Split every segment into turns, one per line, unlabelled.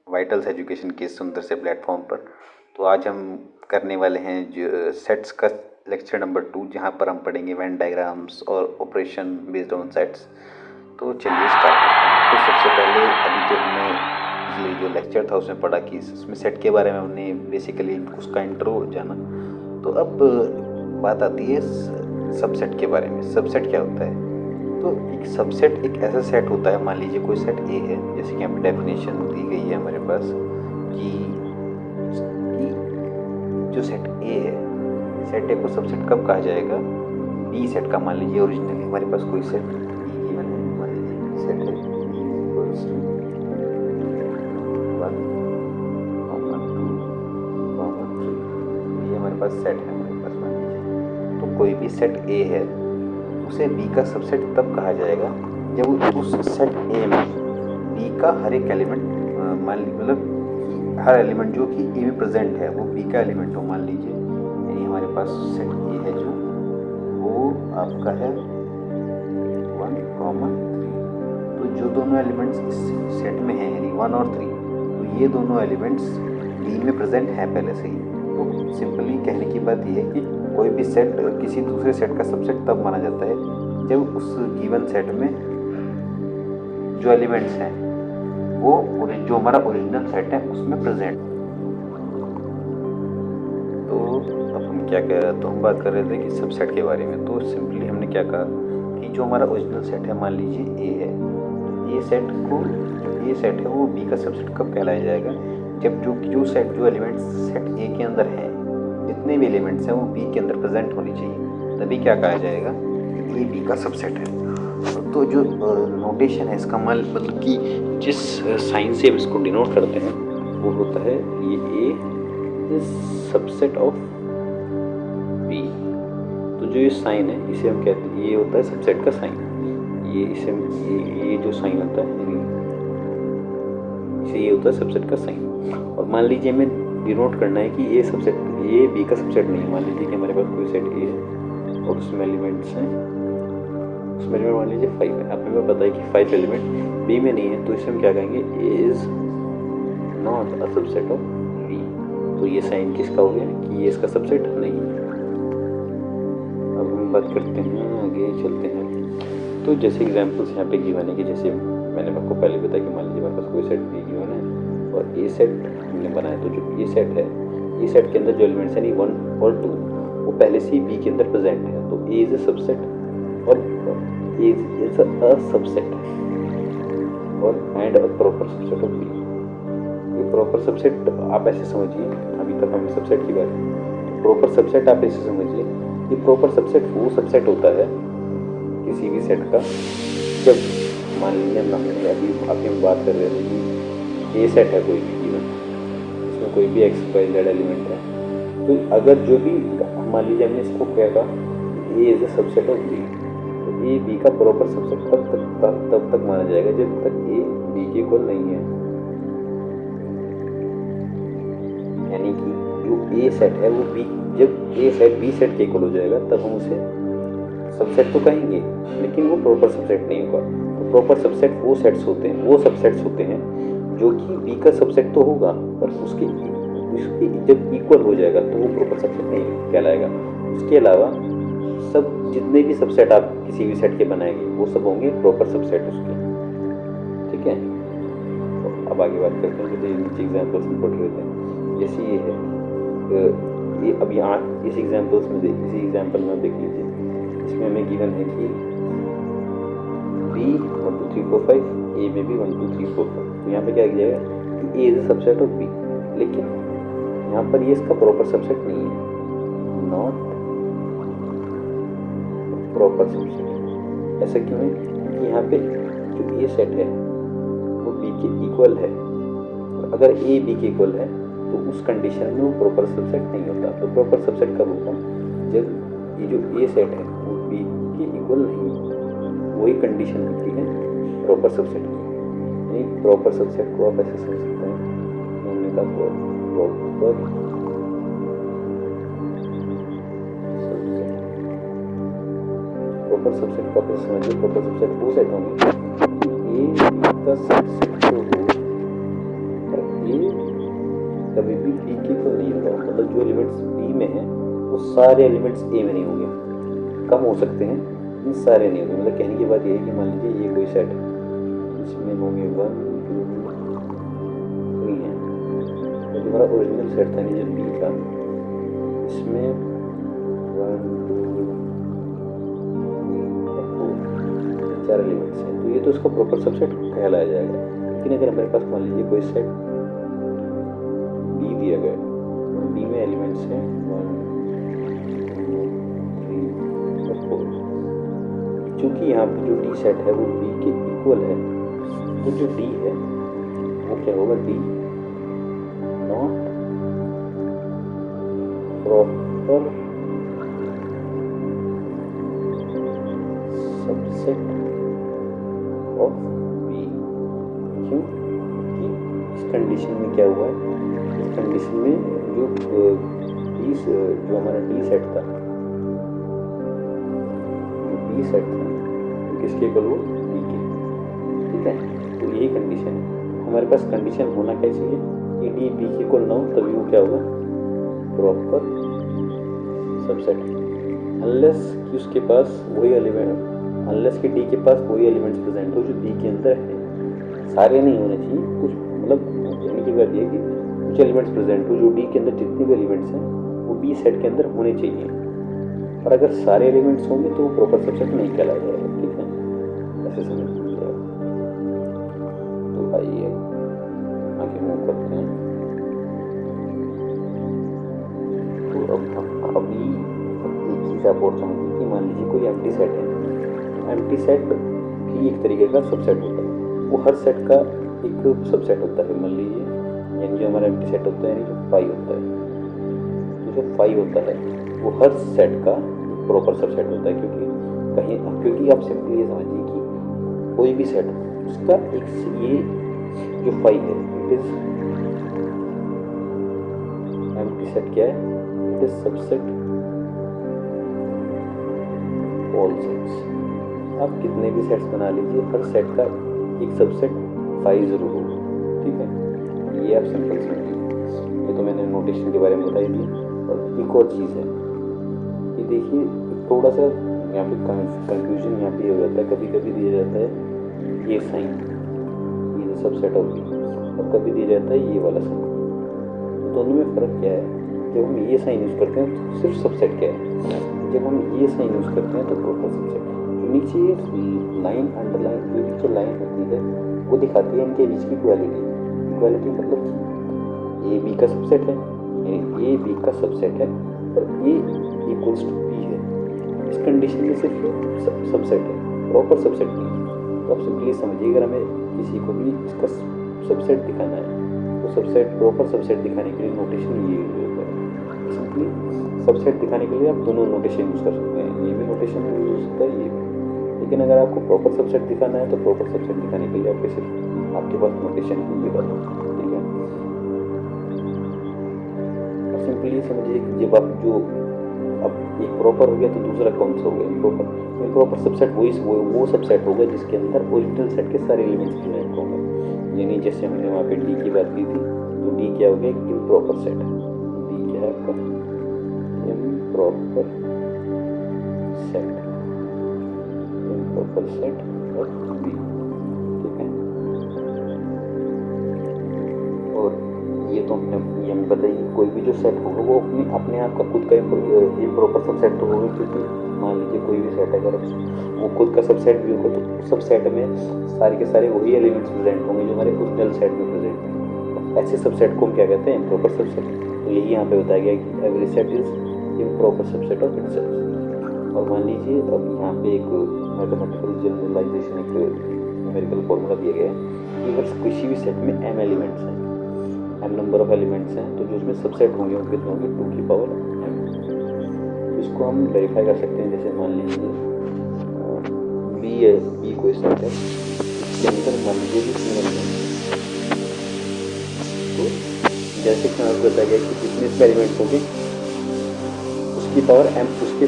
Vitals education के सुंदर से प्लेटफॉर्म पर। तो आज हम करने वाले हैं जो सेट्स का लेक्चर नंबर 2, जहां पर हम पढ़ेंगे वेन डायग्राम्स और ऑपरेशन बेस्ड ऑन सेट्स। तो चलिए स्टार्ट करते हैं। तो सबसे पहले अभी तो हमने ये जो लेक्चर था उसमें पढ़ा कि इसमें सेट के बारे में हमने बेसिकली उसका इंट्रो जाना। तो अब बात आती है सबसेट के बारे में। सबसेट क्या होता है? तो एक सबसेट एक ऐसा सेट होता है, मान लीजिए कोई सेट ए है, जैसे कि यहाँ पे डेफिनेशन दी गई है हमारे पास कि जो सेट ए है, सेट ए को सबसेट कब कहा जाएगा? बी सेट का। मान लीजिए ओरिजिनली हमारे पास कोई सेट बी गिवन है, मान लीजिए सेट है 1, 2, 3, ये हमारे पास सेट है हमारे पास। मान लीजिए तो कोई भी सेट ए है, उसे बी का सबसेट तब कहा जाएगा जब उस सेट ए में बी का हर एक एलिमेंट मतलब हर एलिमेंट जो कि ए में प्रेजेंट है वो बी का एलिमेंट हो। मान लीजिए यानी हमारे पास सेट ए है जो वो आपका है 1, 3। तो जो दोनों एलिमेंट्स इस सेट में हैं यानी 1 और 3, तो ये दोनों एलिमेंट्स बी में प्रेजेंट हैं पहले से ही। तो सिंपली कहने की बात यह है कि कोई भी सेट किसी दूसरे सेट का सबसेट तब माना जाता है जब उस गिवन सेट में जो एलिमेंट्स हैं वो जो हमारा ओरिजिनल सेट है उसमें प्रेजेंट। तो अब हम क्या कह रहे थे? तो हम बात कर रहे थे कि सबसेट के बारे में। तो सिंपली हमने क्या कहा कि जो हमारा ओरिजिनल सेट है, मान लीजिए ए है, ये सेट है वो बी का सबसेट कब कहलाया जाएगा? जब जो एलिमेंट्स सेट ए के अंदर हैं, जितने भी एलिमेंट्स हैं वो बी के अंदर प्रेजेंट होनी चाहिए, तभी क्या कहा जाएगा? ए बी का सबसेट है। तो जो नोटेशन है इसका मतलब कि जिस साइन से हम इसको डिनोट करते हैं वो होता है ये ए इज सबसेट ऑफ बी। तो जो ये साइन है इसे हम कहते हैं, ये होता है सबसेट का साइन। ये जो साइन होता है ये होता है सबसेट का साइन। और मान लीजिए हमें डिनोट करना है कि ये सबसेट, ये बी का सबसेट नहीं है। मान लीजिए कि हमारे पास कोई सेट ए है और उसमें एलिमेंट्स हैं, उसमें एलिमेंट मान लीजिए 5 है। अब हमें पता है कि 5 एलिमेंट बी में नहीं है, तो इसे हम क्या कहेंगे? A is not a subset of B. तो ये साइन किसका हो गया कि ये इसका सबसेट नहीं है। अब हम बात करते हैं, आगे चलते हैं। तो जैसे एग्जाम्पल्स यहाँ पे गिवन है कि जैसे मैंने आपको पहले बताया कि मान लीजिए हमारे पास कोई सेट बी गिवन है और ए सेट हमने बनाया। तो जो ये सेट है, ये सेट के अंदर जो एलिमेंट्स हैं 1 और 2 वो पहले से ही बी के अंदर प्रेजेंट है। तो ए इज अ सबसेट और ए इज अ सबसेट और and a proper subset of B. ये प्रॉपर सबसेट आप ऐसे समझिए, अभी तक हमने सबसेट की बात की। प्रॉपर सबसेट आप ऐसे समझिए कि प्रॉपर सबसेट वो सबसेट होता है किसी भी सेट का जब मान लीजिए अभी हम बात कर रहे थे कि ए सेट है कोई भी गिवन, इसमें कोई भी एक्स वाई जेड एलिमेंट है। तो अगर जो भी मान लीजिए हमने इसको क्या कहा A is a subset of B, तो ए बी का प्रॉपर सबसेट तब तक माना जाएगा जब तक ए बी के इक्वल नहीं है। यानी कि जो ए सेट है वो बी, जब ए सेट बी सेट के इक्वल हो जाएगा तब हम उसे सबसेट तो कहेंगे, लेकिन वो प्रॉपर सबसेट नहीं होगा। तो प्रॉपर सबसेट वो सबसेट्स होते हैं जो कि बी का सबसेट तो होगा पर उसके जब इक्वल हो जाएगा तो वो प्रॉपर सबसेट नहीं कहलाएगा। उसके अलावा सब जितने भी सबसेट आप किसी भी सेट के बनाएंगे वो सब होंगे प्रॉपर सबसेट उसके। ठीक है, तो अब आगे बात करते हैं। जैसे नीचे एग्जाम्पल्स में पढ़ रहे थे, जैसे ये है ये अब यहाँ इस एग्जाम्पल में देख लीजिए। इसमें हमें गिवन है कि बी 1 2 3 4 5, ए में भी 1 2 3 4 5। तो यहाँ पे क्या किया जाएगा कि A is a subset of B, लेकिन यहाँ पर ये इसका प्रॉपर सबसेट नहीं है, नॉट प्रॉपर सबसेट। ऐसा क्यों है? क्योंकि यहाँ पे जो ए सेट है वो बी के इक्वल है। अगर ए बी के इक्वल है तो उस कंडीशन में वो प्रॉपर सबसेट नहीं होता। तो प्रॉपर सबसेट कब होगा? जब ये जो ए सेट है वो बी के इक्वल नहीं, वही कंडीशन होती है प्रॉपर सबसेट की। यानी प्रॉपर सबसेट को आप ऐसे समझ सकते हैं, हमने कहा प्रॉपर सबसेट को आप ऐसे समझिए। प्रॉपर सबसेट वो सेट होंगे कि ए बी का सबसेट तो हो पर कभी भी बी के इक्वल नहीं होगा, मतलब जो एलिमेंट्स बी में हैं वो सारे एलिमेंट्स ए में नहीं होंगे, कम हो सकते हैं लेकिन सारे नहीं होंगे। मतलब कहने की बात ये है कि मान लीजिए ये कोई सेट है, इसमें होंगे 1 2 3 है, तो जो हमारा ओरिजिनल सेट था जो बी का, इसमें 1 2 3 4 एलिमेंट्स हैं, तो ये तो इसका प्रॉपर सबसेट कहलाया जाएगा। लेकिन अगर हमारे पास मान लीजिए कोई सेट बी दिया गया, बी में एलिमेंट्स हैं 1 2 3 और 4, चूँकि यहाँ पर जो डी सेट है वो बी के इक्वल है, तो जो डी है वो क्या होगा, D not proper subset of B. क्यों? कि इस कंडीशन में क्या हुआ है, इस कंडीशन में जो हमारा डी सेट था, बी सेट था तो किसके इक्वल वो बी के, ठीक है। तो यही कंडीशन है, हमारे पास कंडीशन होना क्या चाहिए कि डी बी के इक्वल ना हो, तभी वो क्या होगा, प्रॉपर सबसेट। अनलेस कि उसके पास वही एलिमेंट, अनलेस कि डी के पास वही एलिमेंट्स प्रेजेंट हो जो बी के अंदर है, सारे नहीं होने चाहिए, कुछ मतलब कहने की बात ये कि कुछ एलिमेंट्स प्रेजेंट हो जो डी के अंदर जितने भी एलिमेंट्स हैं वो बी सेट के अंदर होने चाहिए, और अगर सारे एलिमेंट्स होंगे तो वो प्रॉपर सबसेट नहीं कहलाया जाएगा, ठीक है, ऐसे समझ लीजिए। तो आइए आगे मूव करते हैं। तो अब अभी एक चीज़ आप और समझिए कि मान लीजिए कोई एम्प्टी सेट है, एम्प्टी सेट भी एक तरीके का सबसेट होता है, वो हर सेट का एक सबसेट होता है। मान लीजिए यानी जो हमारा एम्प्टी सेट होता है, यानी जो फाई होता है, तो जो फाई होता है वो हर सेट का प्रॉपर सबसेट होता है, क्योंकि आप सिंपली ये समझिए कि कोई भी सेट उसका एक ये जो फाई है, इट इज एम्प्टी सेट क्या है, it is subset all sets. आप कितने भी सेट्स बना लीजिए, हर सेट का एक सबसेट फाई जरूर होगा, ठीक है। ये आप सिंपल समझिए, ये तो मैंने नोटेशन के बारे में बता ही दिया। और एक और चीज़ है कि देखिए थोड़ा सा यहाँ पे कंफ्यूजन यहाँ पे हो जाता है, कभी कभी दिया जाता है ये साइन, ये सबसेट ऑफ बी, और कभी दिया जाता है ये वाला साइन। दोनों में फ़र्क क्या है, जब हम ये साइन यूज़ करते हैं तो सिर्फ सबसेट क्या है, जब हम ये साइन यूज़ करते हैं तो प्रॉपर सबसेट। जो नीचे लाइन अंडरलाइन जो नीचे लाइन होती है वो दिखाती है इनके बीच की इक्वालिटी। इक्वालिटी मतलब कि ए बी का सबसेट है, यानी ए बी का सबसेट है और ए इक्वल्स टू बी है, इस कंडीशन में सिर्फ सबसेट है, प्रॉपर सबसेट नहीं है। तो आप सिंपली समझिए, अगर हमें किसी को भी इसका सबसेट दिखाना है तो सबसेट प्रॉपर सबसेट दिखाने के लिए नोटेशन ये यूज होता है। सिंपली सबसेट दिखाने के लिए आप दोनों नोटेशन यूज़ कर सकते हैं, ये भी नोटेशन यूज होता है ये भी, लेकिन अगर आपको प्रॉपर सबसेट दिखाना है तो प्रॉपर सबसेट दिखाने के लिए आपके सिर्फ आपके पास नोटेशन ही बता दो, ठीक है। और सिंपली समझिए कि जब आप जो अब एक प्रॉपर हो गया तो दूसरा कौन सा हो गया प्रॉपर, प्रॉपर सबसेट वो सबसेट होगा जिसके अंदर ओरिजिनल सेट के सारे एलिमेंट्स प्रेजेंट होंगे। यानी जैसे हमने वहाँ पे डी की बात की थी, तो डी क्या हो गया, इम्प्रॉपर सेट। डी क्या है आपका, improper set, improper set of B, ठीक है। और ये तो ये हमें बताइए, कोई भी जो सेट होगा वो अपने आप का खुद का इम्प्रॉपर सबसेट तो होगा, क्योंकि मान लीजिए कोई भी सेट है, अगर वो खुद का सबसेट भी होगा तो सब सेट में सारे के सारे वही एलिमेंट्स प्रेजेंट होंगे जो हमारे ओरिजिनल सेट में प्रेजेंट हैं। ऐसे सबसेट को हम क्या कहते हैं, इम्प्रॉपर सबसेट। तो यही यहाँ पे बताया गया कि every set is improper subset of itself. और मान लीजिए अब यहाँ पे एक मैथमेटिकल जनरलाइजेशन, एक न्यूमेरिकल फॉर्मूला दिया गया है कि अगर किसी भी सेट में m एलिमेंट्स हैं, m नंबर ऑफ एलिमेंट्स हैं, तो जो उसमें सबसेट होंगे वो कितने होंगे, 2 की पावर m। इसको हम वेरीफाई कर सकते हैं, जैसे मान लीजिए बी है, बी कोई सेट है, इसके अंदर मान लीजिए कि 3 एलिमेंट, तो जैसे कि आपको बताया गया कि जितने एलिमेंट्स होंगे उसकी पावर m, उसके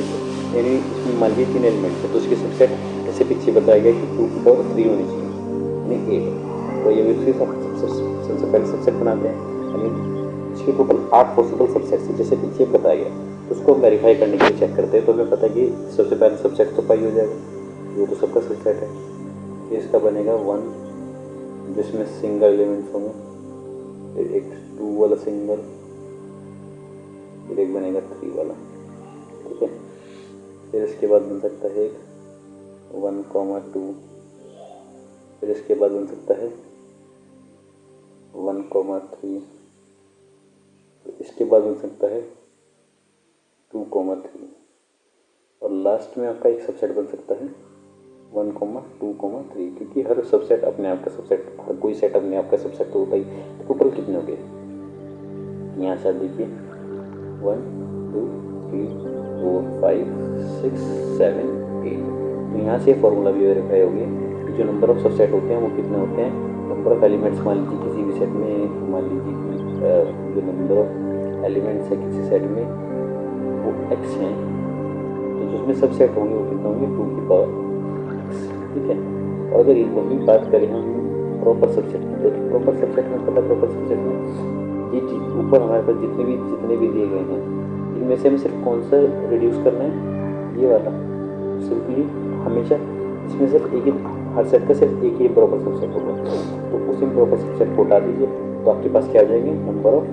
यानी इसमें मान लीजिए 3 एलिमेंट है तो उसके सबसेट ऐसे पीछे बताया गया कि 2 की पावर 3 होनी चाहिए, यानी 8। तो ये भी सबसे पहले सबसेट बनाते हैं, यानी इसके टोटल 8 पॉसिबल सबसेट्स हैं जैसे पीछे बताया गया। तो उसको हम वेरीफाई करने के लिए चेक करते हैं। तो हमें पता है कि सबसे पहले सबसेट तो पाई हो जाएगा, ये तो सबका सबसेट है। ये इसका बनेगा 1 जिसमें सिंगल एलिमेंट्स होंगे, फिर एक 2 वाला सिंगल, फिर एक बनेगा 3 वाला, ठीक है। फिर इसके बाद बन सकता है एक 1,2, फिर इसके बाद बन सकता है 1,3, इसके बाद बन सकता है 2,3 और लास्ट में आपका एक सबसेट बन सकता है 1,2,3 क्योंकि हर सबसेट अपने आप का सबसेट, हर कोई सेट अपने आप का सबसेट तो होता ही। टोटल कितने हो गए यहाँ से आप देखिए 1 2 3 4 5 6 7 8। तो यहाँ से फॉर्मूला भी वेरीफाई हो गया कि जो नंबर ऑफ सबसेट होते हैं वो कितने होते हैं। नंबर ऑफ एलिमेंट्स मान लीजिए किसी भी सेट में, मान लीजिए कि जो नंबर ऑफ एलिमेंट्स है किसी सेट में वो x हैं, तो जिसमें सबसेट होंगे वो कितने होंगे 2 की पावर x, ठीक है। और अगर इनको भी बात करें हम प्रॉपर सबसेट की, तो प्रॉपर सबसेट में पता, प्रॉपर सबसेट में ये ऊपर हमारे पास जितने भी दिए गए हैं इनमें से हमें सिर्फ कौन सा रिड्यूस करना है, ये वाला। सिंपली हमेशा इसमें सिर्फ एक ही, हर सेट का सिर्फ एक ही प्रॉपर सबसेट होगा, तो उस प्रॉपर सबसेट को हटा दीजिए तो आपके पास क्या आ जाएंगे नंबर ऑफ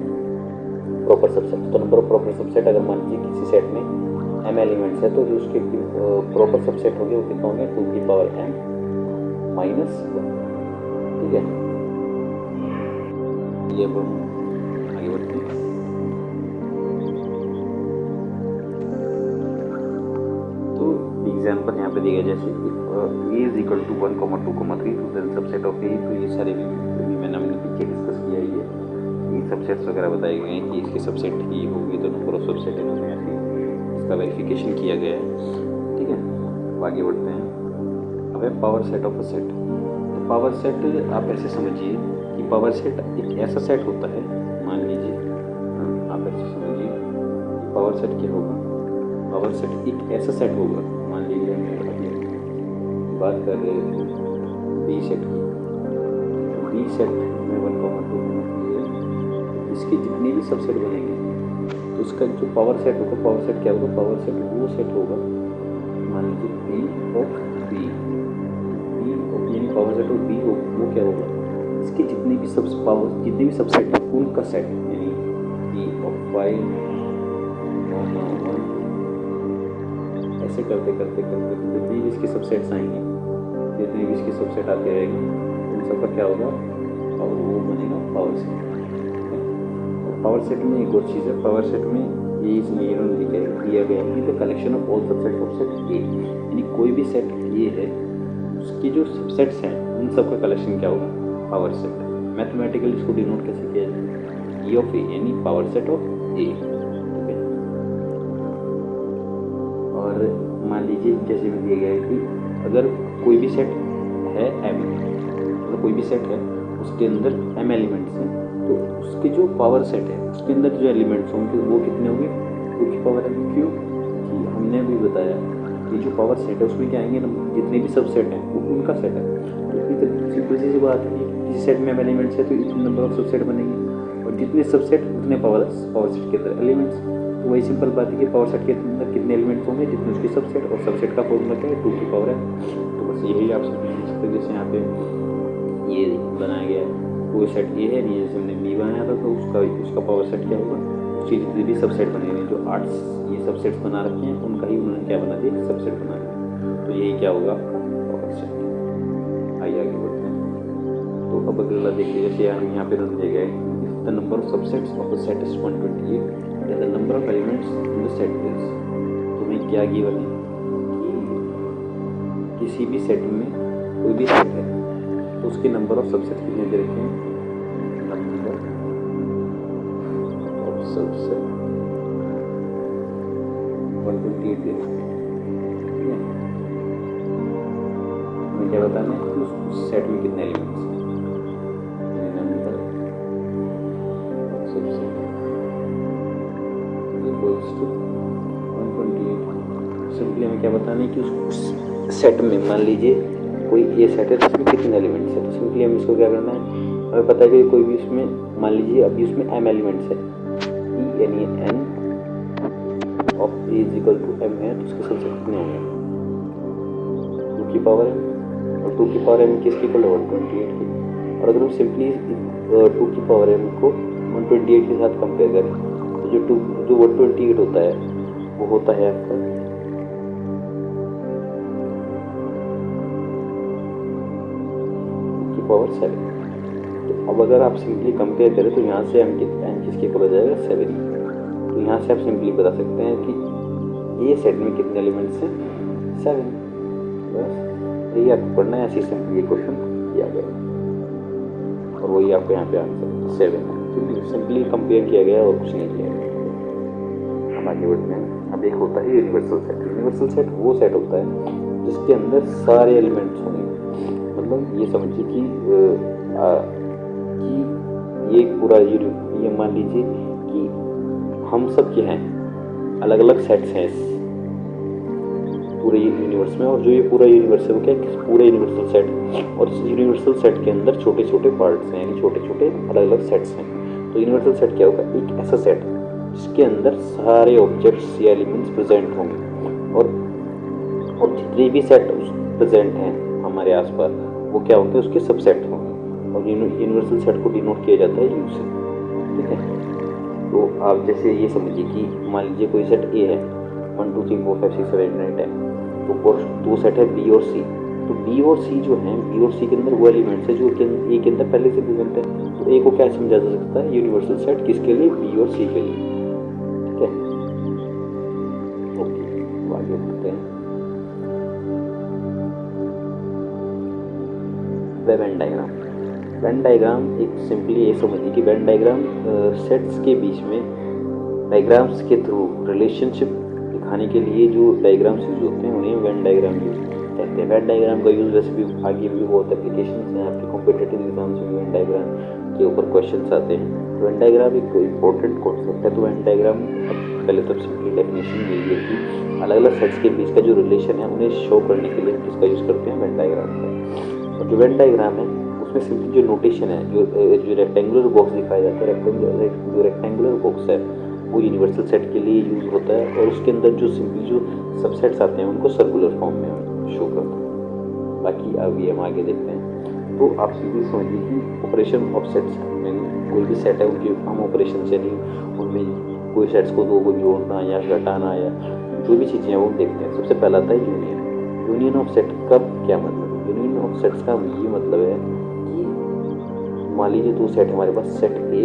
प्रॉपर सबसेट। तो नंबर ऑफ प्रॉपर सबसेट अगर मान लीजिए किसी सेट में m एलिमेंट्स है तो जो उसके प्रॉपर सबसेट होंगे वो कितना होंगे 2 की पावर m -1, ठीक है। ये अब हम आगे बढ़ते हैं। तो एग्जाम्पल यहाँ पे दिया जैसे a is equal to 1,2,3 to the subset of a। तो ये सारे भी मैंने हमने पीछे डिस्कस किया, ये सबसेट्स वगैरह बताए गए हैं कि इसके सबसेट ही होगी, तो नंबर ऑफ सबसेट इन्होंने ऐसे इसका वेरिफिकेशन किया गया है, ठीक है। अब आगे बढ़ते हैं। अब है power set of a set. तो पावर सेट आप ऐसे समझिए कि पावर सेट एक ऐसा सेट होता है, मान लीजिए आप ऐसे समझिए कि पावर सेट क्या होगा। पावर सेट एक ऐसा सेट होगा, मान लीजिए हम बात कर रहे हैं बी सेट की, बी सेट में 1,2 इसके जितने भी सबसेट बनेंगे तो उसका जो पावर सेट होगा, पावर सेट क्या होगा, पावर सेट वो सेट होगा मान लीजिए पी ऑफ बी, यानी पावर सेट ऑफ बी हो वो क्या होगा, इसके जितने भी सबसेट हैं उनका सेट, यानी पी ऑफ 5 ऐसे करते करते करते जितने भी इसके सबसेट्स आएंगे, जितने भी इसके सबसेट आते रहेंगे उन सबका क्या होगा और वो बनेगा पावर सेट। पावर सेट में एक और चीज़ है, पावर सेट में ये इसलिए दिया गया है कि the collection of all subset of set ए, यानी कोई भी सेट ए है उसकी जो सबसेट्स हैं उन सब का कलेक्शन क्या होगा पावर सेट। मैथमेटिकली इसको डिनोट कैसे किया जाए, ई ऑफ ए यानी पावर सेट ऑफ ए, ठीक है। और मान लीजिए जैसे भी दिया गया है कि अगर कोई भी सेट है एम, मतलब कोई भी सेट है उसके अंदर एम एलिमेंट्स हैं, तो उसके जो पावर सेट है उसके अंदर जो एलिमेंट्स होंगे वो कितने होंगे 2 की पावर m। क्यों कि हमने अभी बताया कि जो पावर सेट है उसमें क्या आएंगे, जितने भी सबसेट हैं वो उनका सेट है। तो सिंपल सी बात है कि किसी सेट में m एलिमेंट्स है तो इतने नंबर ऑफ सबसेट बनेंगे, और जितने सबसेट उतने पावर सेट के अंदर एलिमेंट्स। तो वही सिंपल बात है कि पावर सेट के अंदर कितने एलिमेंट्स होंगे जितने उसके सबसेट, और सबसेट का फॉर्मूला क्या है 2 की पावर m। तो बस यही आप समझ सकते, जैसे यहाँ पे ये बनाया गया है कोई सेट ये है, ये जैसे हमने बी बनाया था तो उसका पावर सेट क्या होगा, उसके जितने भी सबसेट बने हुए हैं जो 8 ये सबसेट्स बना रखे हैं उनका ही उन्होंने क्या बना दिया सबसेट बना दिया, तो यही क्या होगा पावर सेट। आइए आगे बढ़ते हैं। तो अब अगला देखिए, जैसे यहाँ पे रन दिया गया है the number of subsets of the set is 128 या the number of elements in the set is. तुम्हें क्या गिवन है कि किसी भी सेट में कोई भी सेट है तो उसके नंबर ऑफ सबसेट कितने दे रखे हैं, नंबर ऑफ सबसेट 128 दे रखे हैं। हमें क्या बताना है कि उस सेट में कितने एलिमेंट्स हैं, number of subset equals to 128। Simply हमें क्या बताना है कि उस सेट में मान लीजिए कोई ए सेट है तो उसमें कितने एलिमेंट्स है, तो सिंपली हमें इसको क्या करना है हमें पता है कि कोई भी इसमें मान लीजिए अभी उसमें m एलिमेंट्स है, ई यानी n of A is equal to m है, तो उसके सबसेट कितने होंगे 2 की पावर m, और 2 की पावर m किसकी इक्वल है 128 की। और अगर हम सिंपली 2 की पावर m को 128 के साथ कंपेयर करें तो जो 128 होता है वो होता है आपका पावर 7। तो अब अगर आप सिंपली कंपेयर करें तो यहाँ से m किसके इक्वल हो जाएगा 7। तो यहाँ से आप सिंपली बता सकते हैं कि ये सेट में कितने एलिमेंट्स हैं 7। बस यही आपको पढ़ना है, ऐसे सिंपली ये क्वेश्चन किया गया और वही आपको यहाँ पे आंसर 7 सिंपली कंपेयर किया गया और कुछ नहीं किया गया। हम आगे बढ़ते हैं। अब एक होता है यूनिवर्सल सेट। यूनिवर्सल सेट वो सेट होता है जिसके अंदर सारे एलिमेंट्स होंगे। मतलब ये समझिए कि ये पूरा ये मान लीजिए कि हम सब के हैं अलग अलग सेट्स हैं इस पूरे यूनिवर्स में, और जो ये पूरा यूनिवर्स है वो क्या है पूरा यूनिवर्सल सेट, और इस यूनिवर्सल सेट के अंदर छोटे छोटे पार्ट्स हैं यानी छोटे छोटे अलग अलग सेट्स हैं। तो यूनिवर्सल सेट क्या होगा, एक ऐसा सेट जिसके अंदर सारे ऑब्जेक्ट्स या एलिमेंट्स प्रेजेंट होंगे, और जितने भी सेट प्रेजेंट हैं हमारे आसपास वो क्या होंगे उसके सबसेट होंगे, और यूनिवर्सल सेट को डिनोट किया जाता है यू से। ठीक है, तो आप जैसे ये समझिए कि मान लीजिए कोई सेट ए है 1 2 3 4 5 6 7 8 9 10, तो दो सेट है बी और सी। तो बी और सी जो है, बी और सी के अंदर वो एलिमेंट्स है जो ए के अंदर पहले से प्रेजेंट है। तो ए को क्या समझा जा सकता है यूनिवर्सल सेट किसके लिए, बी और सी के लिए। ठीक है, ओके आगे बढ़ते हैं। Venn diagram. वेन डायग्राम एक सिंपली ये समझिए कि वेन डायग्राम सेट्स के बीच में डायग्राम्स के थ्रू रिलेशनशिप दिखाने के लिए जो डायग्राम्स यूज होते हैं उन्हें वेन डायग्राम यूज कहते हैं। वेन डायग्राम का यूज वैसे भी आगे भी बहुत एप्लीकेशन हैं आपके कॉम्पिटिटिव एग्जाम्स में वेन डायग्राम के ऊपर क्वेश्चन आते हैं। वेन डायग्राम एक इंपॉर्टेंट कॉन्सेप्ट है। तो वेन डायग्राम पहले तो सिंपली डेफिनेशन यही है कि अलग अलग सेट्स के बीच का जो रिलेशन है उन्हें शो करने के लिए किसका यूज करते हैं वेन डायग्राम का। और जो वेन डायग्राम है उसमें सिंपली जो नोटेशन है, जो रेक्टेंगुलर बॉक्स दिखाया जाता है, जो रेक्टेंगुलर बॉक्स है वो यूनिवर्सल सेट के लिए यूज होता है, और उसके अंदर जो सिंपली जो सबसेट्स आते हैं उनको सर्कुलर फॉर्म में शो करते हैं। बाकी अभी हम आगे देखते हैं। तो आप सीधी समझिए कि ऑपरेशन ऑफ सेट्स यानी कोई भी सेट है उनके हम ऑपरेशन से नहीं, उनमें कोई सेट्स को दो को जोड़ना या घटाना या जो भी चीज़ें हैं वो देखते हैं। सबसे पहला आता है यूनियन। यूनियन ऑफ सेट का क्या मतलब है, यूनियन ऑफ सेट्स का ये मतलब है कि मान लीजिए दो सेट हमारे पास, सेट ए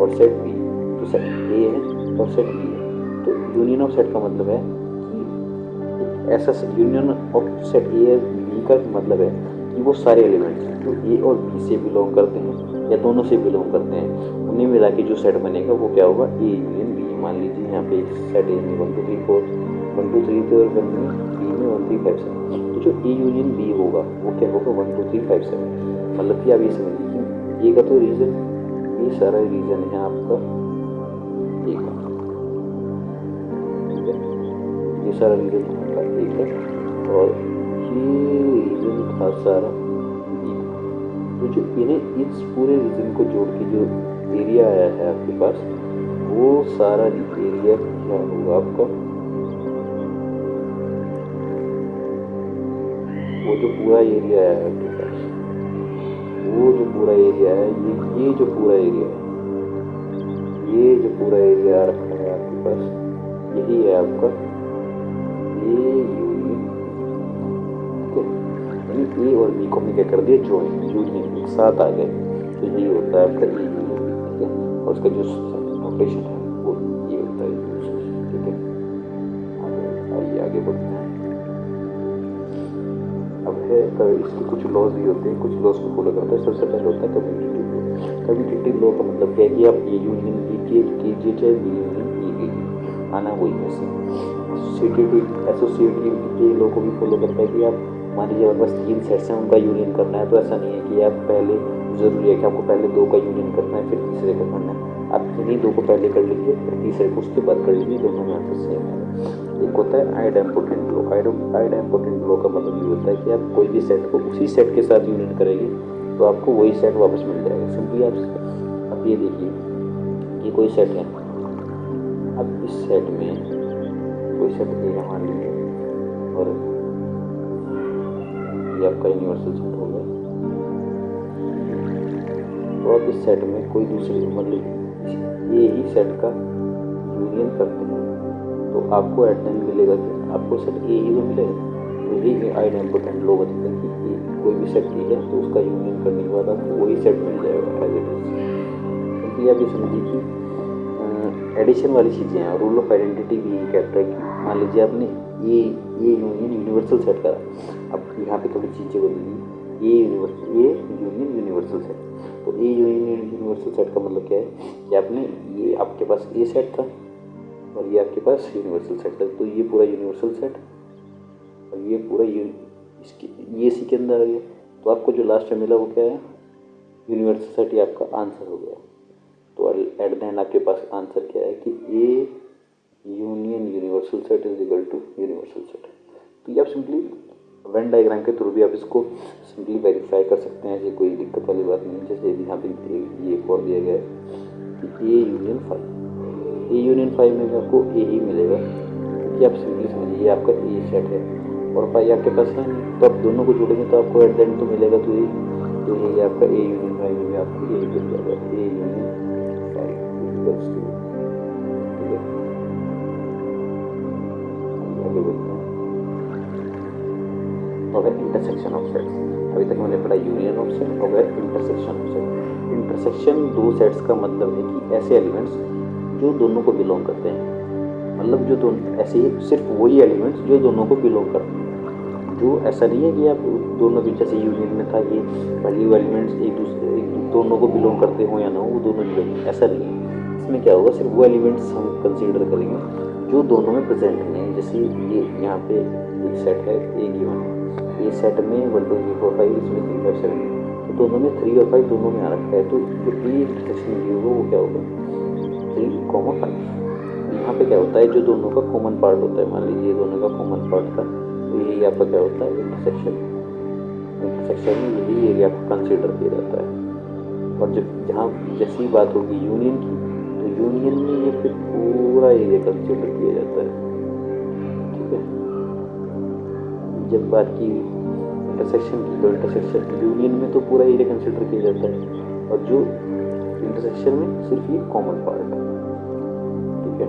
और सेट बी। तो सेट ए है और सेट बी है, तो यूनियन ऑफ सेट का मतलब है कि ऐसा यूनियन ऑफ सेट ए और बी का मतलब है कि वो सारे एलिमेंट्स जो ए और बी से बिलोंग करते हैं या दोनों से बिलोंग करते हैं उन्हें मिला के जो सेट बनेगा वो क्या होगा, ए यूनियन बी। मान लीजिए यहाँ पे सेट ए में 1 2 3 4 1 2 3 4 1 में, बी में 1 3 5 7। तो जो ए यूनियन बी होगा वो क्या होगा 1 2 3 5 7। मतलब कि आप ये समझिए कि ए का तो रीजन, ये सारा रीजन है आपका ए का, ठीक है, ये सारा रीजन आपका ए का और ये रीजन था सारा बी का। तो जो इन्हें इस पूरे रीजन को जोड़ के जो एरिया आया है आपके पास वो सारा एरिया क्या होगा आपका, वो जो पूरा एरिया है आपके पास, वो जो पूरा एरिया है ये जो पूरा एरिया है, ये जो पूरा एरिया रखा है आपके पास यही है आपका ए यूनियन। ठीक है, यानी ए और बी को हमने क्या कर दिया जॉइन, यूनियन एक साथ आ गए, तो यही होता है आपका ए यूनियन। ठीक है, और उसका जो ऑपरेशन है वो ये होता है। ठीक है, आइए आगे बढ़ते हैं। अब है इसके कुछ लॉज भी होते हैं, कुछ लॉज को फॉलो करता है। सबसे पहले होता है कम्यूटेटिव लॉ। कम्यूटेटिव लॉ का मतलब क्या है कि आप ए यूनियन बी कीजिए चाहे बी यूनियन ए कीजिए, आना वही है। एसोसिएटिव लॉ को भी फॉलो करता है कि आप मान लीजिए आपके पास 3 सेट्स हैं उनका यूनियन करना है, तो ऐसा नहीं है कि आप पहले ज़रूरी है कि आपको पहले 2 का यूनियन करना है फिर तीसरे का करना है। आप किन्हीं 2 को पहले कर लीजिए फिर तीसरे को उसके बाद कर लीजिए, दोनों में आंसर सेम है। एक होता है आइडेम्पोटेंट लॉ। आइडेम्पोटेंट लॉ का मतलब ये होता है कि आप कोई भी सेट को उसी सेट के साथ यूनियन करेंगे तो आपको वही सेट वापस मिल जाएगा। सिंपली आप ये देखिए, ये कोई सेट है। अब इस सेट में कोई सेट ए है मान लीजिए, और ये आपका यूनिवर्सल सेट हो गया। तो आप इस सेट में कोई दूसरी मतलब ये ही सेट का यूनियन करते हैं तो आपको एट द एंड मिलेगा कि आपको सेट ए ही तो मिलेगा। तो यही आइडेंटिफाइड लोग होते हैं कि कोई भी सेट की है तो उसका यूनियन करने के बाद आपको वही सेट मिल जाएगा एज इट इज। क्योंकि आप ये समझिए कि एडिशन वाली चीज़ें हैं। रूल ऑफ आइडेंटिटी भी यही कहता है कि मान लीजिए आपने ये यूनियन यूनिवर्सल सेट करा, अब यहाँ पे थोड़ी चीज़ें बदली, ये यूनियन यूनिवर्सल सेट। तो ये यूनियन यूनिवर्सल सेट का मतलब क्या है कि आपने ये आपके पास ए सेट था और ये आपके पास यूनिवर्सल सेट था, तो ये पूरा यूनिवर्सल सेट और ये पूरा ये सी के अंदर आ गया। तो आपको जो लास्ट में मिला वो क्या है, यूनिवर्सल सेट, ये आपका आंसर हो गया। तो एट द एंड आपके पास आंसर क्या है कि A union universal set is equal to universal set. तो ये आप सिंपली वेन डायग्राम के थ्रू भी आप इसको सिंपली वेरीफाई कर सकते हैं, ऐसी कोई दिक्कत वाली बात नहीं है। जैसे यहाँ पे ये और दिया गया है कि ए यूनियन 5, ए यूनियन 5 में भी आपको ए ही मिलेगा, क्योंकि आप सिंपली समझिए आपका ए सेट है और 5 आपके पास है नहीं, तो आप दोनों को जोड़ेंगे तो आपको एट द एंड तो मिलेगा। तो ये आपका ए यूनियन 5 में आपको ए मिल जाएगा, ए यूनियन 5 इक्वल्स टू, ठीक है। आगे बढ़ते हैं। और इंटरसेक्शन ऑफ सेट्स, अभी तक मैंने पढ़ा यूनियन ऑफ सेट और इंटरसेक्शन ऑफ सेट। इंटरसेक्शन दो सेट्स का मतलब है कि ऐसे एलिमेंट्स जो दोनों को बिलोंग करते हैं, मतलब जो दोनों ऐसे ही सिर्फ वही एलिमेंट्स जो दोनों को बिलोंग करते हैं। जो ऐसा नहीं है कि आप दोनों भी जैसे यूनियन में था ये वैल्यू एलिमेंट्स एक दोनों को बिलोंग करते हो या ना हो, वो दोनों बिलोंग, ऐसा नहीं है। इसमें क्या होगा, सिर्फ वो एलिमेंट्स हम कंसीडर करेंगे जो दोनों में प्रेजेंट हैं। जैसे ये यहाँ पे एक सेट है ए गिवन, ये सेट में 1 2 3 4 5, इसमें 3 5 7, तो दोनों में 3 और 5 दोनों में आ रखा है। तो जो ए इंटरसेक्शन भी होगा वो क्या होगा, 3, 5। यहाँ पे क्या होता है, जो दोनों का कॉमन पार्ट होता है, मान लीजिए दोनों का कॉमन पार्ट था, तो यही आपका क्या होता है इंटरसेक्शन में यही एरिया को कंसीडर किया जाता है। और जब जहाँ जैसी बात होगी यूनियन की, तो यूनियन में ये फिर पूरा एरिया कंसीडर किया जाता है, ठीक है। जब बात की इंटरसेक्शन की, तो इंटरसेक्शन यूनियन में तो पूरा एरिया कंसीडर किया जाता है, और जो इंटरसेक्शन में सिर्फ ये कॉमन पार्ट है, ठीक है।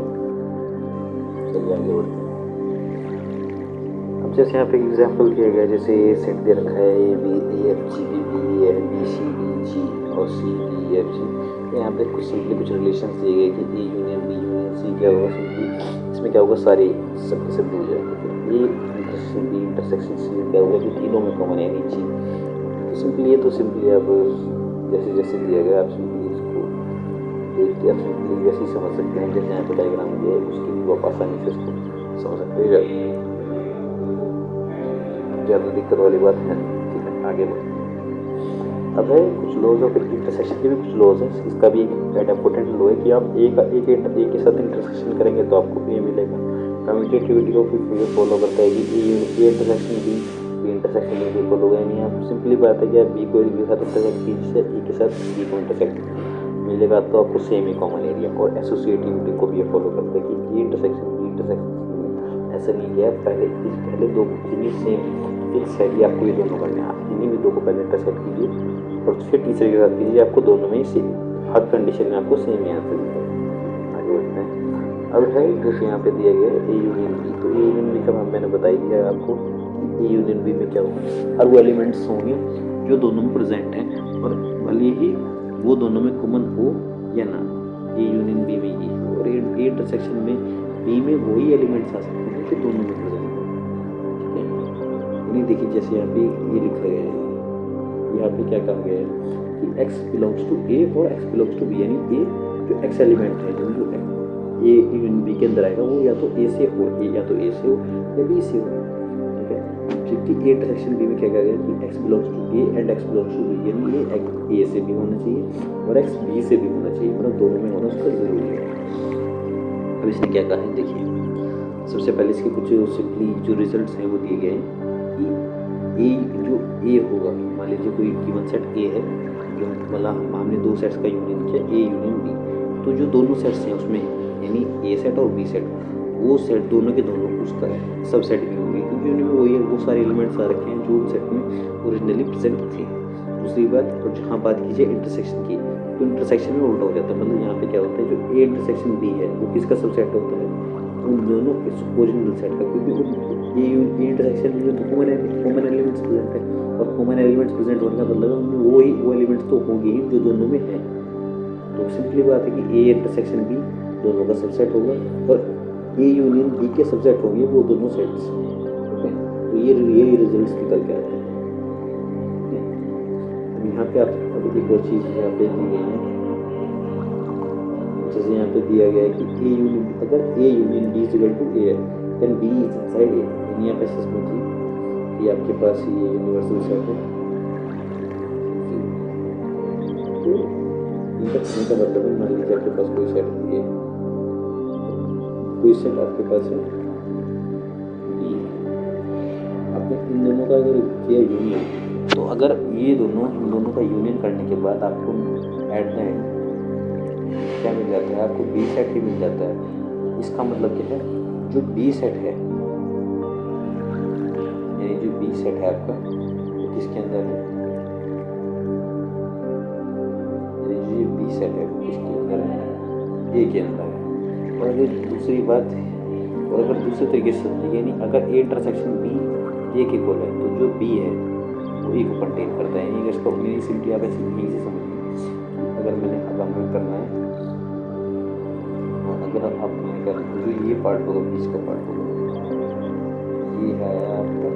चलिए आगे बढ़ते हैं। अब जैसे यहाँ पे एग्जाम्पल दिया गया, जैसे ए सेट दे रखा है A B A F G B B A B C D G और सी डी एफ जी। यहाँ पे कुछ सिंपली कुछ रिलेशन दिए गए कि A union B union C क्या होगा, सिंपली इसमें क्या होगा, सारे सब मिल जाएंगे। फिर A intersection B intersection C क्या होगा, जो तीनों में कॉमन है नीचे। तो सिंपली ये तो सिंपली आप जैसे जैसे दिया गया आप सिंपली इसको देख के आप सिंपली वैसे ही समझ सकते हैं, जैसे यहाँ पे डायग्राम दिया है उसकी भी आप आसानी से इसको समझ सकते हैं, ज़्यादा दिक्कत वाली बात है, ठीक है। आगे बढ़ते हैं। अब है कुछ लॉज ऑफ इंटरसेक्शन के भी कुछ लॉज हैं। इसका भी एक इम्पोर्टेंट लॉ है कि आप ए के साथ इंटरसेक्शन करेंगे तो आपको ए मिलेगा। कम्यूटेटिविटी को फिर फॉलो करता है कि A intersection B intersection B follow होगा, यानी आप सिंपली बात है कि आप बी को ए के साथ इंटरसेक्ट कीजिए, ए के साथ बी को इंटरसेक्ट मिलेगा तो आपको सेम ही कॉमन एरिया। और एसोसिएटिविटी को भी ये फॉलो करता है कि ए इंटरसेक्शन बी इंटरसेक्शन, ऐसा नहीं है पहले दो जिन्हीं सेम फिक्स है कि आपको ये दोनों करने हैं, आप इन्हीं भी दो को पहले इंटरसेक्ट कीजिए और फिर तीसरे के साथ कीजिए, आपको दोनों में ही सेम, हर कंडीशन में आपको सेम ही आंसर मिलेगा। आगे बढ़ते हैं। अब है जैसे यहाँ पे दिया गया है ए यूनियन बी, तो ए यूनियन बी का मैंने बताई दिया आपको, ए यूनियन बी में क्या होगा, हर वो एलिमेंट्स होंगे जो दोनों में प्रेजेंट हैं और भले ही वो दोनों में कॉमन हो या ना, ए यूनियन बी में ही हो। और ए इंटरसेक्शन में बी में वही एलिमेंट्स आ सकते हैं जो दोनों में प्रेजेंट हो, ठीक है। यानी देखिए जैसे यहाँ पे ये लिखा गया है, यहाँ पे क्या कहा गया है कि x बिलोंग्स टू ए और x बिलोंग्स टू बी, यानी ए जो x एलिमेंट है जो ए यूनियन बी के अंदर आएगा वो या तो ए से हो, या तो ए से हो या बी से हो, ठीक है। जबकि ए इंटरसेक्शन बी में क्या कहा गया कि x belongs to A and x belongs to B, यानी ये ए से भी होना चाहिए और x बी से भी होना चाहिए, मतलब दोनों में होना उसका जरूरी है। अब इसने क्या कहा है देखिए, सबसे पहले इसके कुछ सिंपली जो रिजल्ट्स हैं वो दिए गए हैं कि ए जो ए होगा, मान लीजिए कोई गिवन सेट ए है, जो मतलब हमने दो सेट्स का यूनियन किया ए यूनियन बी, तो जो दोनों सेट्स हैं उसमें यानी ए सेट और बी सेट, वो सेट दोनों के दोनों उसका सब सेट भी होंगे, क्योंकि उनमें वही वो सारे एलिमेंट्स आ रखे हैं जो उन सेट में ओरिजिनली प्रेजेंट थे। दूसरी बात, और जहाँ बात कीजिए इंटरसेक्शन की, तो इंटरसेक्शन में उल्टा हो जाता है, मतलब यहाँ पे क्या होता है, जो ए इंटरसेक्शन बी है वो किसका सबसेट होता है, उन दोनों ओरिजिनल सेट का, क्योंकि ये इंटरसेक्शन में तो कॉमन एलिमेंट्स प्रेजेंट है, और कॉमन एलिमेंट्स प्रेजेंट होने का मतलब है उनमें वो एलिमेंट्स तो होंगे ही जो दोनों में हैं। तो सिंपली बात है कि ए इंटरसेक्शन बी दोनों का सबसेट होगा, और ए यूनियन बी के सबसेट होंगे वो दोनों सेट्स। ओके, तो ये रिजल्ट्स निकल के आते हैं। यहाँ पे आप अब एक और चीज़ यहाँ पे दी गई है, जैसे यहाँ पे दिया गया है कि ए यूनियन, अगर A union B is equal to A है, then B is inside A, यानी यहाँ पे समझिए कि आपके पास ये यूनिवर्सल सेट है, तो इनका कहने का मतलब है, मान लीजिए आपके पास कोई सेट है, कोई सेट आपके पास है बी, आपने इन दोनों का अगर किया यूनियन, तो अगर ये दोनों इन दोनों का यूनियन करने के बाद आपको एट द एंड क्या मिल जाता है, आपको बी सेट ही मिल जाता है। इसका मतलब क्या है, जो बी सेट है, यानी जो बी सेट है आपका वो किसके अंदर है, यानी जो बी सेट है वो किसके अंदर है, ए के अंदर है। और अगर दूसरी बात, और अगर दूसरे तरीके से समझिए, यानी अगर ए इंटरसेक्शन बी ए के इक्वल है, तो जो बी है वो ए को कंटेन करता है, यानी इसको अपनी सिंपली आप ऐसे यहीं से समझिए। अगर मैंने अब हमें करना है, अगर अब मैंने करना है, जो ये पार्ट होगा बीच का पार्ट होगा, ये है आपका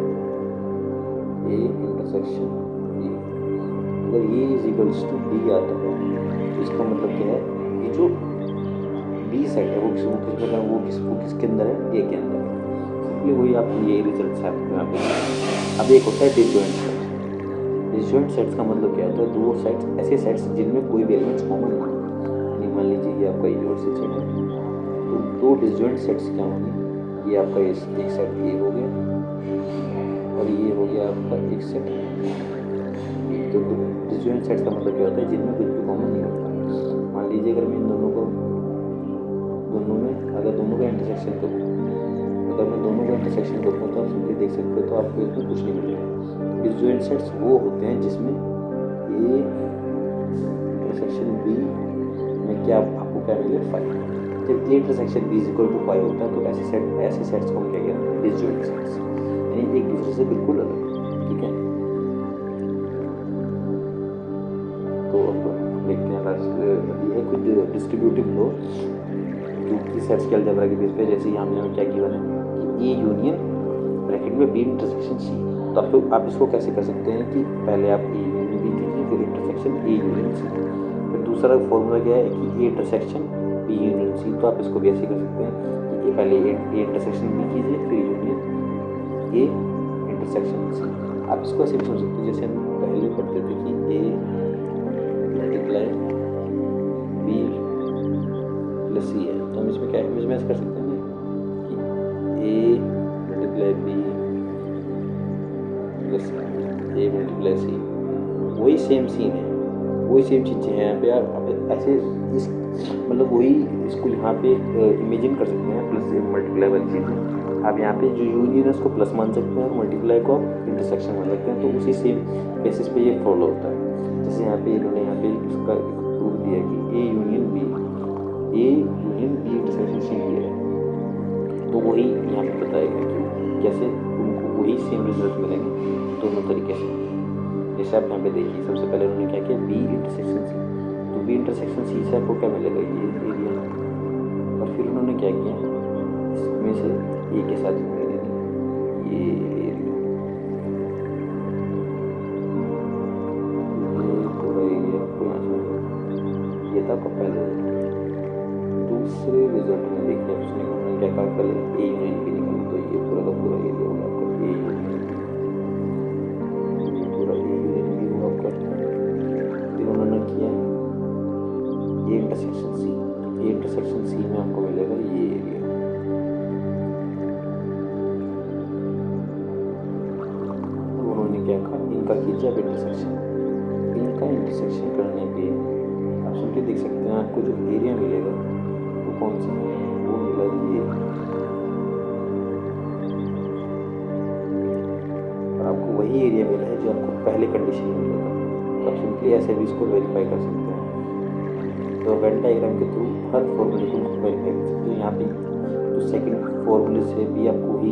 ए इंटरसेक्शन बी, अगर ये इज इक्वल्स टू बी आता है, तो इसका मतलब क्या है कि जो बी सेट है वो किसके अंदर है, ए के अंदर है। सिंपली वही आप ये रिजल्ट है यहाँ पे। अब एक होता है डिसजॉइंट सेट। डिसजॉइंट सेट्स का मतलब क्या होता है, दो सेट्स, ऐसे सेट्स जिनमें कोई भी एलिमेंट्स कॉमन ना हो। मान लीजिए ये आपका यूनिवर्सल सेट है, तो दो डिसजॉइंट सेट्स क्या होंगे, ये आपका एक सेट ए हो गया और ये हो गया आपका एक सेट। तो डिसजॉइंट सेट्स का मतलब क्या होता है, जिनमें कुछ भी कॉमन नहीं होता। मान लीजिए अगर मैं इन दोनों में अगर दोनों का इंटरसेक्शन करूँ, अगर मैं दोनों का इंटरसेक्शन करूँगा तो आप सिंपली देख सकते हो, तो आपको इसमें कुछ नहीं मिलेगा। डिसजॉइंट सेट्स वो होते हैं जिसमें ए इंटरसेक्शन बी में क्या आपको क्या मिले, 5। जब A intersection B is equal to 5 होता है, तो ऐसे सेट्स को हम क्या कहते हैं, डिसजॉइंट सेट्स, यानी एक दूसरे से बिल्कुल अलग। ठीक है, तो अब देखते हैं ये है कुछ डिस्ट्रीब्यूटिव लॉ जो कि सेट्स के अलजेब्रा के बेस पे, जैसे यहाँ में क्या गिवन है कि ए यूनियन ब्रैकेट में बी इंटरसेक्शन सी। तो आप इसको कैसे कर सकते हैं कि पहले आप ए यूनियन बी कीजिए, फिर इंटरसेक्शन ए यूनियन सी। फिर दूसरा फॉर्मूला क्या है कि A intersection B union C. तो आप इसको भी ऐसे कर सकते हैं कि पहले ए इंटरसेक्शन बी कीजिए, फिर यूनियन ए इंटरसेक्शन सी। आप इसको ऐसे भी समझ सकते हैं, जैसे हम पहले पढ़ते थे कि ए मल्टीप्लाई बी प्लस सी है, तो हम इसमें क्या है, इसमें ऐसे कर सकते हैं कि A multiply B plus A multiply C. वही सेम सीन है, वही सेम चीज़ें हैं यहाँ पे। आप ऐसे इस मतलब वही इसको यहाँ पे इमेजिन कर सकते हैं, प्लस ए मल्टीप्लाई वाली चीज़। आप यहाँ पे जो यूनियन है उसको प्लस मान सकते हैं और मल्टीप्लाई को आप इंटरसेक्शन मान सकते हैं। तो उसी सेम बेसिस पे ये फॉलो होता है। जैसे यहाँ पे इन्होंने यहाँ पे इसका प्रूफ दिया कि A union B intersection C दिया है, तो वही यहाँ पे बताएगा कि कैसे उनको वही सेम रिजल्ट मिलेंगे दोनों तरीके से। जैसे आप यहाँ पे देखिए, सबसे पहले उन्होंने क्या किया, बी इंटरसेक्शन सी, तो बी इंटरसेक्शन सी से आपको क्या मिलेगा, ये एरिया। और फिर उन्होंने क्या किया, इसमें से ए के साथ ये एरिया, पूरा एरिया आपको यहाँ से ये था आपका पहले। दूसरे रिजल्ट में देखिए उसने उन्होंने क्या कहा, पहले ए यूनियन बी निकाला, तो ये पूरा का पूरा एरिया होगा आपका ए यूनियन, पूरा ए यूनियन बी होगा आपका। फिर उन्होंने किया A intersection C, A intersection C में आपको मिलेगा ये एरिया। उन्होंने क्या कहा, इनका कीजिए आप इंटरसेक्शन। इनका इंटरसेक्शन करने के आप सिंपली देख सकते हैं आपको जो एरिया मिलेगा वो कौन सा है, वो मिला ये, और आपको वही एरिया मिला है जो आपको पहले कंडीशन में मिला था। तो आप सिंपली ऐसे भी इसको वेरीफाई कर सकते हैं। तो वेन डायग्राम के थ्रू हर फॉर्मूले को वेरीफाई कर सकते हैं। यहाँ पे तो सेकंड फॉर्मूले से भी आपको वही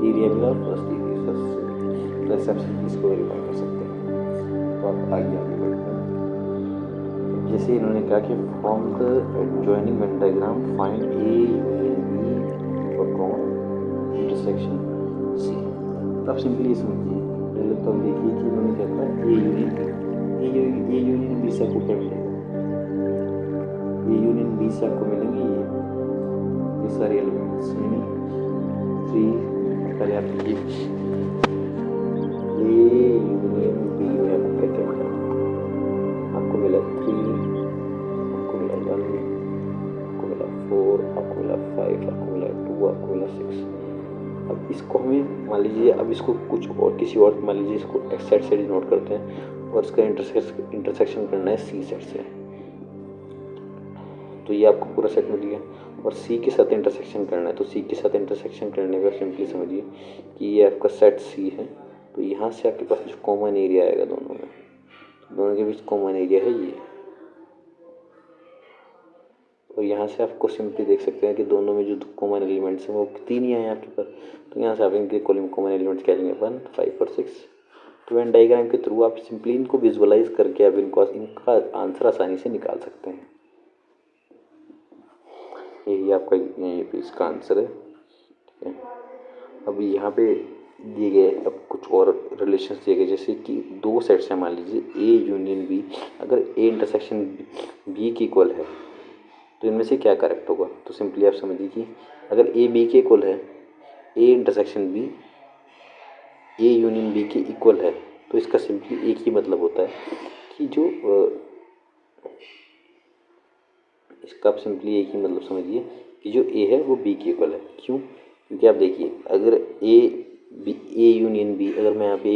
एरिया मिला और फर्स्ट एरिया से, तो ऐसे आप सिंपली इसको वेरीफाई कर सकते हैं। तो आप आगे बढ़ते हैं। जैसे इन्होंने कहा कि from the joining Venn diagram find A union B और कॉमन इंटरसेक्शन सी। तो आप सिंपली समझिए, पहले तो आप देखिए कि इन्होंने क्या कहा, A union B, A union B से आपको क्या मिलेगा, ए यूनियन बी से आपको मिलेंगे ये सारे एलिमेंट्स, यानी 3 पहले आप लिखिए ए यूनियन बी में आपको क्या मिला, आपको मिला 3, आपको मिला 1, आपको मिला 4, आपको मिला 5, आपको मिला 2, आपको मिला 6। अब इसको हमें मान लीजिए, अब इसको कुछ और किसी और मान लीजिए इसको एक्स साइड से डिनोट करते हैं और इसका इंटरसेक्शन करना है सी सेट से। तो ये आपको पूरा सेट मिल गया और सी के साथ इंटरसेक्शन करना है। तो सी के साथ इंटरसेक्शन करने पर सिंपली समझिए कि ये आपका सेट सी है। तो यहाँ से आपके पास जो कॉमन एरिया आएगा दोनों में, दोनों के बीच कॉमन एरिया है ये, और यहाँ से आपको सिंपली देख सकते हैं कि दोनों में जो कॉमन एलिमेंट्स हैं वो 3 ही हैं आपके पास। तो यहाँ से आप इनके कॉमन एलिमेंट्स क्या लेंगे, 1, 5 और 6। तो वेन डायग्राम के थ्रू आप सिंपली इनको विजुअलाइज करके आप इनका आंसर आसानी से निकाल सकते हैं। यही आपका इसका आंसर है, ठीक है। अब यहाँ पे दिए गए अब कुछ और रिलेशंस दिए गए, जैसे कि 2 सेट्स हैं, मान लीजिए ए यूनियन बी। अगर ए इंटरसेक्शन बी की इक्वल है तो इनमें से क्या करेक्ट होगा। तो सिंपली आप समझिए कि अगर ए बी के इक्वल है, A intersection B A union B के इक्वल है, तो इसका सिंपली एक ही मतलब होता है कि जो इसका आप सिंपली एक ही मतलब समझिए कि जो ए है वो बी के इक्वल है। क्यों? क्योंकि आप देखिए अगर ए यूनियन बी, अगर मैं यहाँ पे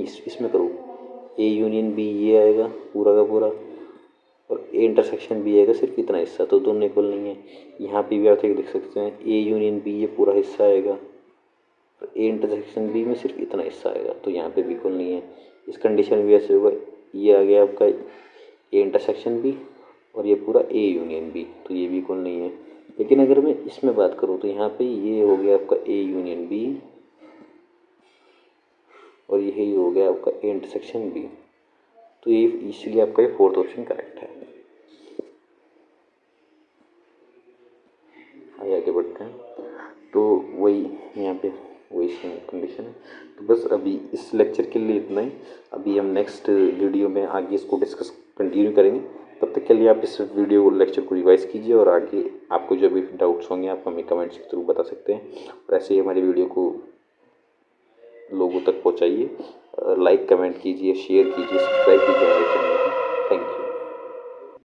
इसमें करूँ ए यूनियन बी, ये आएगा पूरा का पूरा, और ए इंटरसेक्शन बी आएगा सिर्फ इतना हिस्सा, तो दोनों इक्वल नहीं है। यहाँ पे भी आप देख सकते हैं ए यूनियन बी ये पूरा हिस्सा आएगा, और ए इंटरसेक्शन बी में सिर्फ इतना हिस्सा आएगा, तो यहाँ पे भी इक्वल नहीं है। इस कंडीशन भी ऐसे होगा, ये आ गया आपका ए इंटरसेक्शन बी और ये पूरा ए यूनियन बी, तो ये भी इक्वल नहीं है। लेकिन अगर मैं इसमें बात करूँ तो यहाँ पे ये हो गया आपका ए यूनियन बी और यही हो गया आपका ए इंटरसेक्शन बी, तो ये इसलिए आपका ये 4th ऑप्शन करेक्ट है। आगे बढ़ते हैं। तो वही यहाँ पे वही सेम कंडीशन है। तो बस अभी इस लेक्चर के लिए इतना ही। अभी हम नेक्स्ट वीडियो में आगे इसको डिस्कस कंटिन्यू करेंगे। तब तक के लिए आप इस वीडियो लेक्चर को रिवाइज कीजिए और आगे आपको जो भी डाउट्स होंगे आप हमें कमेंट्स के थ्रू बता सकते हैं, और ऐसे ही हमारी वीडियो को लोगों तक पहुँचाइए। लाइक कमेंट कीजिए, शेयर कीजिए, सब्सक्राइब कीजिए हमारे चैनल को।